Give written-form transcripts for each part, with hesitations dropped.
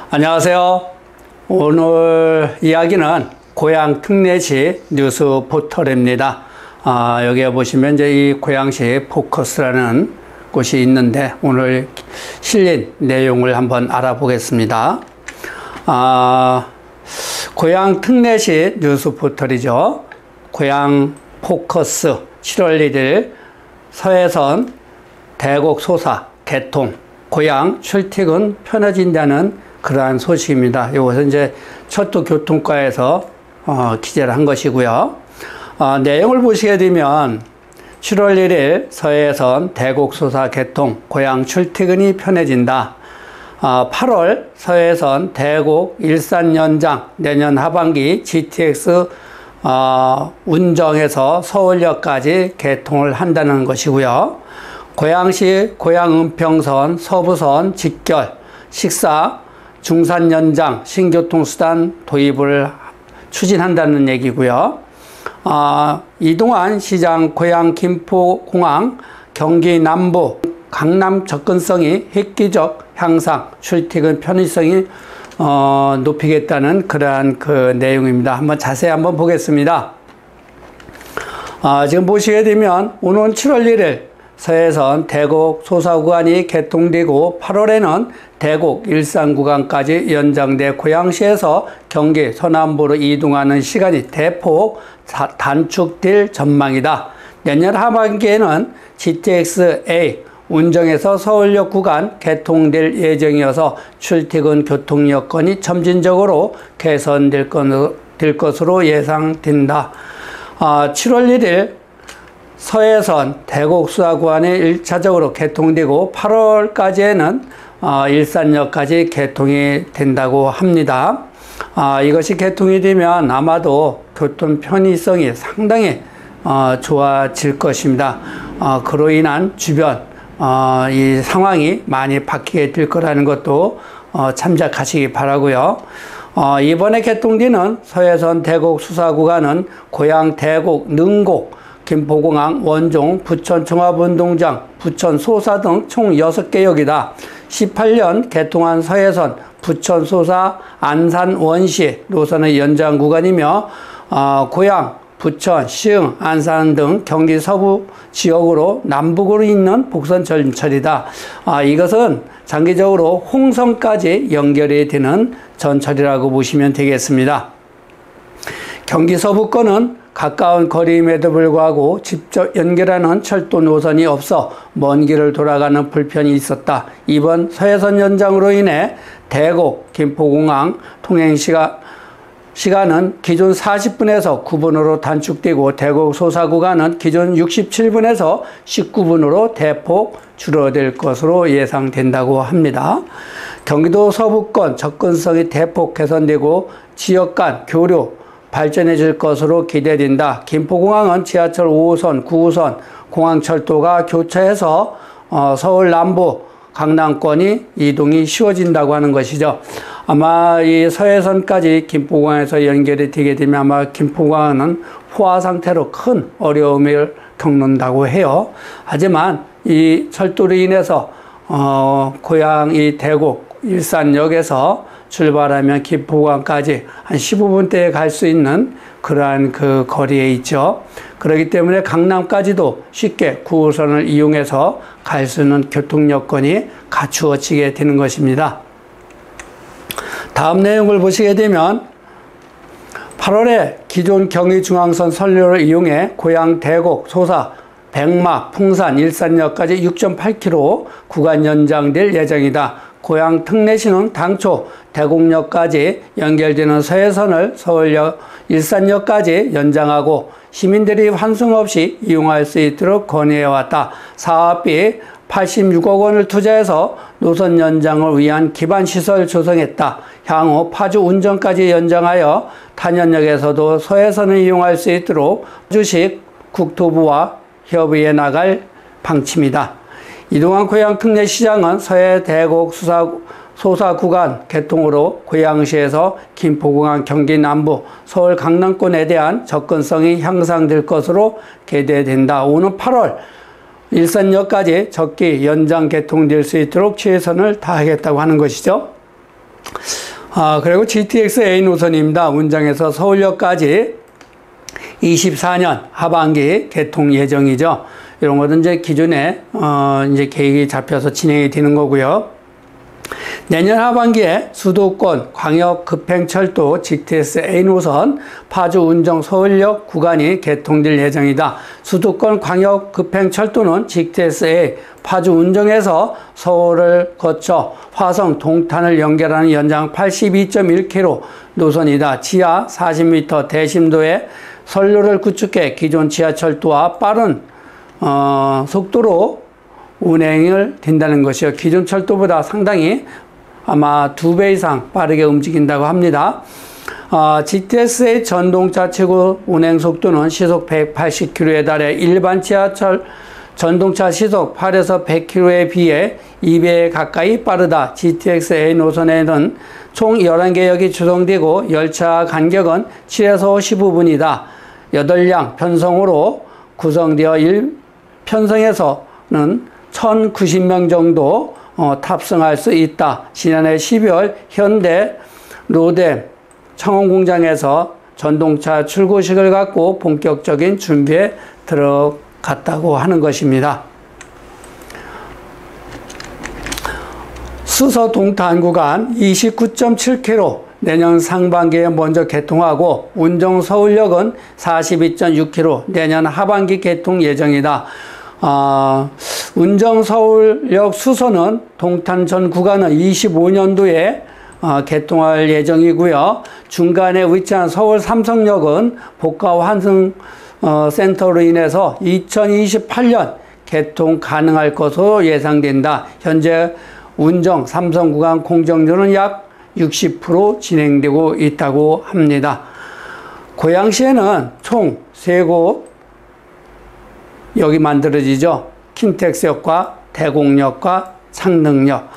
안녕하세요. 오늘 이야기는 고양 특례시 뉴스 포털입니다. 여기에 보시면 이제 이 고양시 포커스라는 곳이 있는데 오늘 실린 내용을 한번 알아보겠습니다. 고양 특례시 뉴스 포털이죠. 고양 포커스 7월 1일 서해선 대곡 소사 개통, 고양 출퇴근 편해진다는 그러한 소식입니다. 이것은 이제 철도교통과에서 기재를 한 것이고요. 내용을 보시게 되면 7월 1일 서해선 대곡 소사 개통, 고양 출퇴근이 편해진다. 8월 서해선 대곡 일산 연장 내년 하반기 GTX 운정에서 서울역까지 개통을 한다는 것이고요. 고양시 고양은평선 서부선 직결 식사 중산 연장 신교통수단 도입을 추진한다는 얘기고요. 이동환 시장 고양 김포공항 경기 남부 강남 접근성이 획기적 향상 출퇴근 편의성이 높이겠다는 그러한 그 내용입니다. 한번 자세히 한번 보겠습니다. 지금 보시게 되면 오는 7월 1일 서해선 대곡 소사 구간이 개통되고 8월에는 대곡 일산 구간까지 연장돼 고양시에서 경기 서남부로 이동하는 시간이 대폭 단축될 전망이다. 내년 하반기에는 GTX-A 운정에서 서울역 구간 개통될 예정이어서 출퇴근 교통 여건이 점진적으로 개선될 것으로 예상된다. 7월 1일 서해선 대곡 소사 구간이 1차적으로 개통되고 8월까지에는 일산역까지 개통이 된다고 합니다. 이것이 개통이 되면 아마도 교통 편의성이 상당히 좋아질 것입니다. 그로 인한 주변 이 상황이 많이 바뀌게 될 거라는 것도 참작하시기 바라고요. 이번에 개통되는 서해선 대곡 수사 구간은 고양 대곡 능곡 김포공항, 원종, 부천 종합운동장, 부천 소사 등 총 6개 역이다. 18년 개통한 서해선, 부천 소사, 안산 원시 노선의 연장 구간이며 고양, 부천, 시흥, 안산 등 경기 서부 지역으로 남북으로 있는 복선 전철이다. 이것은 장기적으로 홍성까지 연결이 되는 전철이라고 보시면 되겠습니다. 경기 서부권은 가까운 거리임에도 불구하고 직접 연결하는 철도 노선이 없어 먼 길을 돌아가는 불편이 있었다. 이번 서해선 연장으로 인해 대곡, 김포공항 통행 시간은 기존 40분에서 9분으로 단축되고 대곡 소사 구간은 기존 67분에서 19분으로 대폭 줄어들 것으로 예상된다고 합니다. 경기도 서부권 접근성이 대폭 개선되고 지역 간 교류 발전해질 것으로 기대된다. 김포공항은 지하철 5호선, 9호선 공항철도가 교차해서 서울 남부 강남권이 이동이 쉬워진다고 하는 것이죠. 아마 이 서해선까지 김포공항에서 연결이 되게 되면 아마 김포공항은 포화 상태로 큰 어려움을 겪는다고 해요. 하지만 이 철도로 인해서 고양 이 대곡 일산역에서 출발하면 김포공항까지 한 15분대에 갈 수 있는 그러한 그 거리에 있죠. 그렇기 때문에 강남까지도 쉽게 9호선을 이용해서 갈 수 있는 교통 여건이 갖추어지게 되는 것입니다. 다음 내용을 보시게 되면 8월에 기존 경의중앙선 선로를 이용해 고양 대곡 소사 백마 풍산 일산역까지 6.8km 구간 연장될 예정이다. 고양 특례시는 당초 대곡역까지 연결되는 서해선을 서울역 일산역까지 연장하고 시민들이 환승 없이 이용할 수 있도록 건의해왔다. 사업비 86억 원을 투자해서 노선 연장을 위한 기반시설 조성했다. 향후 파주 운정까지 연장하여 탄현역에서도 서해선을 이용할 수 있도록 주식 국토부와 협의해 나갈 방침이다. 이동환 고양 특례시장은 서해 대곡 소사 구간 개통으로 고양시에서 김포공항 경기 남부 서울 강남권에 대한 접근성이 향상될 것으로 기대된다. 오는 8월 일산역까지 적기 연장 개통될 수 있도록 최선을 다하겠다고 하는 것이죠. 그리고 GTX A 노선입니다. 운정에서 서울역까지 24년 하반기 개통 예정이죠. 이런 것은 이제 기존에 이제 계획이 잡혀서 진행이 되는 거고요. 내년 하반기에 수도권 광역 급행철도 GTX A 노선 파주 운정 서울역 구간이 개통될 예정이다. 수도권 광역 급행철도는 GTX A 파주 운정에서 서울을 거쳐 화성 동탄을 연결하는 연장 82.1km 노선이다. 지하 40m 대심도의 선로를 구축해 기존 지하철도와 빠른 속도로 운행을 된다는 것이요. 기존 철도보다 상당히 아마 2배 이상 빠르게 움직인다고 합니다. GTX의 전동차 최고 운행 속도는 시속 180km에 달해 일반 지하철 전동차 시속 8에서 100km에 비해 2배 가까이 빠르다. GTX-A 노선에는 총 11개역이 조성되고 열차 간격은 7에서 15분이다. 8량 편성으로 구성되어 1편성에서는 1090명 정도 탑승할 수 있다. 지난해 12월 현대 로뎀 창원공장에서 전동차 출고식을 갖고 본격적인 준비에 들어갔다고 하는 것입니다. 수서 동탄 구간 29.7km 내년 상반기에 먼저 개통하고 운정 서울역은 42.6km 내년 하반기 개통 예정이다. 운정 서울역 수서는 동탄 전 구간은 25년도에 개통할 예정이고요. 중간에 위치한 서울 삼성역은 복합 환승 센터로 인해서 2028년 개통 가능할 것으로 예상된다. 현재 운정 삼성 구간 공정률은 약 60% 진행되고 있다고 합니다. 고양시에는 총 3곳 역이 만들어지죠. 킨텍스역과 대곡역과 창릉역.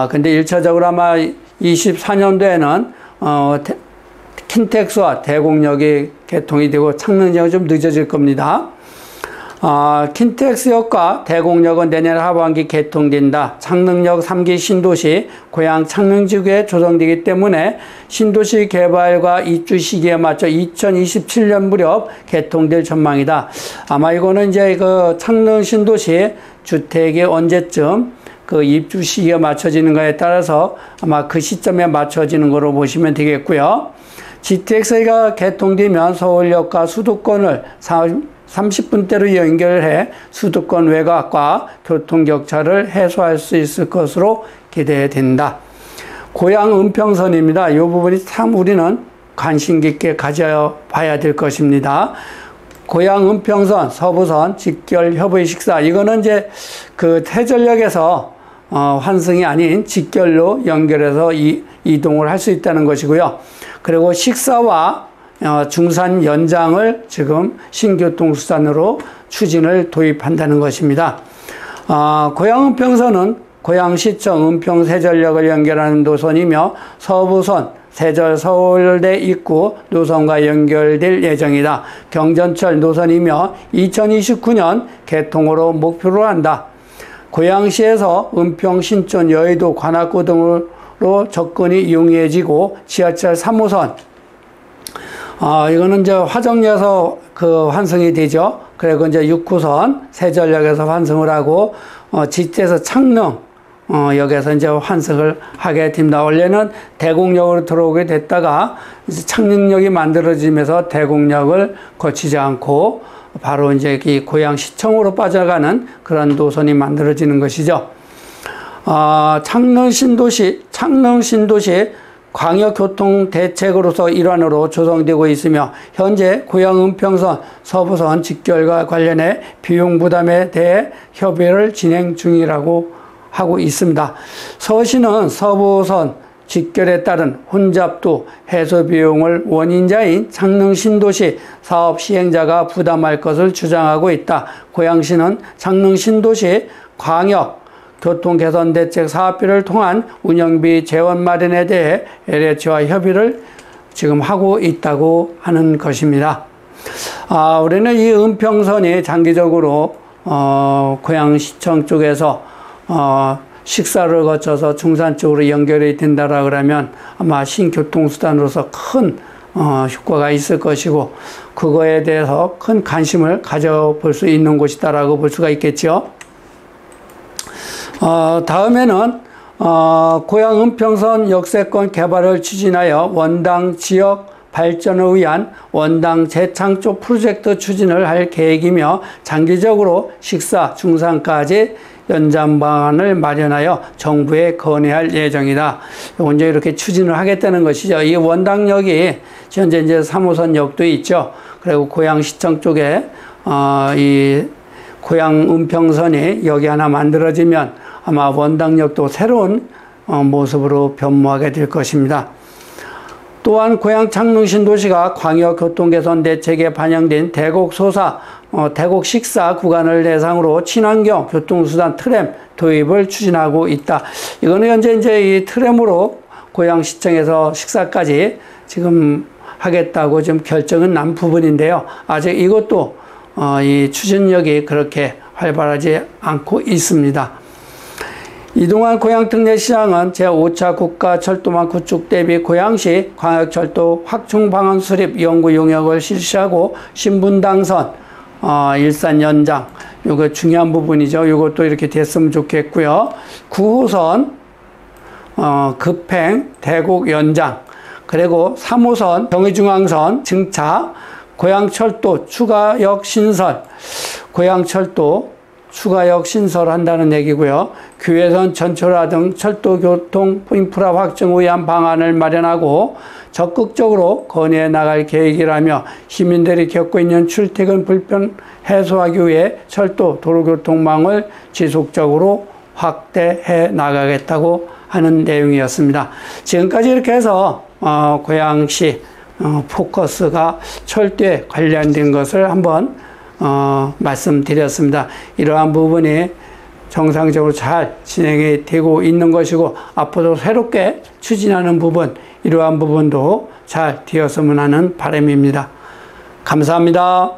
근데 1차적으로 아마 24년도에는 킨텍스와 대곡역이 개통이 되고 창릉역은 좀 늦어질 겁니다. 킨텍스역과 대곡역은 내년 하반기 개통된다. 창릉역 3기 신도시 고양 창릉지구에 조성되기 때문에 신도시 개발과 입주 시기에 맞춰 2027년 무렵 개통될 전망이다. 아마 이거는 이제 그 창릉 신도시 주택이 언제쯤 그 입주 시기에 맞춰지는가에 따라서 아마 그 시점에 맞춰지는 거로 보시면 되겠고요. GTX가 개통되면 서울역과 수도권을 30분대로 연결해 수도권 외곽과 교통격차를 해소할 수 있을 것으로 기대된다. 고양 은평선입니다. 이 부분이 참 우리는 관심 깊게 가져봐야 될 것입니다. 고양 은평선, 서부선, 직결 협의 식사. 이거는 이제 그 태전역에서 환승이 아닌 직결로 연결해서 이동을 할 수 있다는 것이고요. 그리고 식사와 중산 연장을 지금 신교통수단으로 추진을 도입한다는 것입니다. 고양 은평선은 고양시청 은평 세전역을 연결하는 노선이며 서부선 세절 서울대 입구 노선과 연결될 예정이다. 경전철 노선이며 2029년 개통으로 목표로 한다. 고양시에서 은평, 신촌, 여의도, 관악구 등으로 접근이 용이해지고 지하철 3호선 이거는 이제 화정역에서 그 환승이 되죠. 그리고 이제 6호선 세전역에서 환승을 하고 GT에서 창릉 역에서 이제 환승을 하게 됩니다. 원래는 대곡역으로 들어오게 됐다가 이제 창릉역이 만들어지면서 대곡역을 거치지 않고 바로 이제 이 고양시청으로 빠져가는 그런 노선이 만들어지는 것이죠. 창릉 신도시 광역교통 대책으로서 일환으로 조성되고 있으며 현재 고양 은평선 서부선 직결과 관련해 비용 부담에 대해 협의를 진행 중이라고 하고 있습니다. 서시는 서부선 직결에 따른 혼잡도 해소 비용을 원인자인 창릉 신도시 사업 시행자가 부담할 것을 주장하고 있다. 고양시는 창릉 신도시 광역 교통 개선 대책 사업비를 통한 운영비 재원 마련에 대해 LH와 협의를 지금 하고 있다고 하는 것입니다. 우리는 이 은평선이 장기적으로 고양시청 쪽에서 식사를 거쳐서 중산 쪽으로 연결이 된다라 그러면 아마 신교통수단으로서 큰 효과가 있을 것이고, 그거에 대해서 큰 관심을 가져볼 수 있는 곳이다라고 볼 수가 있겠죠. 다음에는 고양 은평선 역세권 개발을 추진하여 원당 지역 발전을 위한 원당 재창조 프로젝트 추진을 할 계획이며, 장기적으로 식사 중산까지 연장 방안을 마련하여 정부에 건의할 예정이다. 이제 이렇게 추진을 하겠다는 것이죠. 이 원당역이 현재 이제 3호선역도 있죠. 그리고 고양시청 쪽에 이 고양 은평선이 여기 하나 만들어지면 아마 원당역도 새로운 모습으로 변모하게 될 것입니다. 또한 고양 창릉 신도시가 광역교통 개선 대책에 반영된 대곡 소사, 대곡 식사 구간을 대상으로 친환경 교통수단 트램 도입을 추진하고 있다. 이거는 현재 이제 이 트램으로 고양시청에서 식사까지 지금 하겠다고 좀 결정은 난 부분인데요. 아직 이것도 이 추진력이 그렇게 활발하지 않고 있습니다. 이동환 고양특례시장은 제5차 국가철도망 구축 대비 고양시 광역철도 확충 방안 수립 연구 용역을 실시하고, 신분당선 일산 연장, 요거 중요한 부분이죠. 요것도 이렇게 됐으면 좋겠고요. 9호선 급행 대곡 연장, 그리고 3호선 경의중앙선 증차, 고양철도 추가역 신설, 고양철도 추가역 신설한다는 얘기고요. 규회선 전철화 등 철도 교통 인프라 확정을 위한 방안을 마련하고 적극적으로 건의해 나갈 계획이라며, 시민들이 겪고 있는 출퇴근 불편 해소하기 위해 철도 도로교통망을 지속적으로 확대해 나가겠다고 하는 내용이었습니다. 지금까지 이렇게 해서 고양시 포커스가 철도에 관련된 것을 한번 말씀드렸습니다. 이러한 부분이 정상적으로 잘 진행이 되고 있는 것이고, 앞으로 새롭게 추진하는 부분, 이러한 부분도 잘 되었으면 하는 바람입니다. 감사합니다.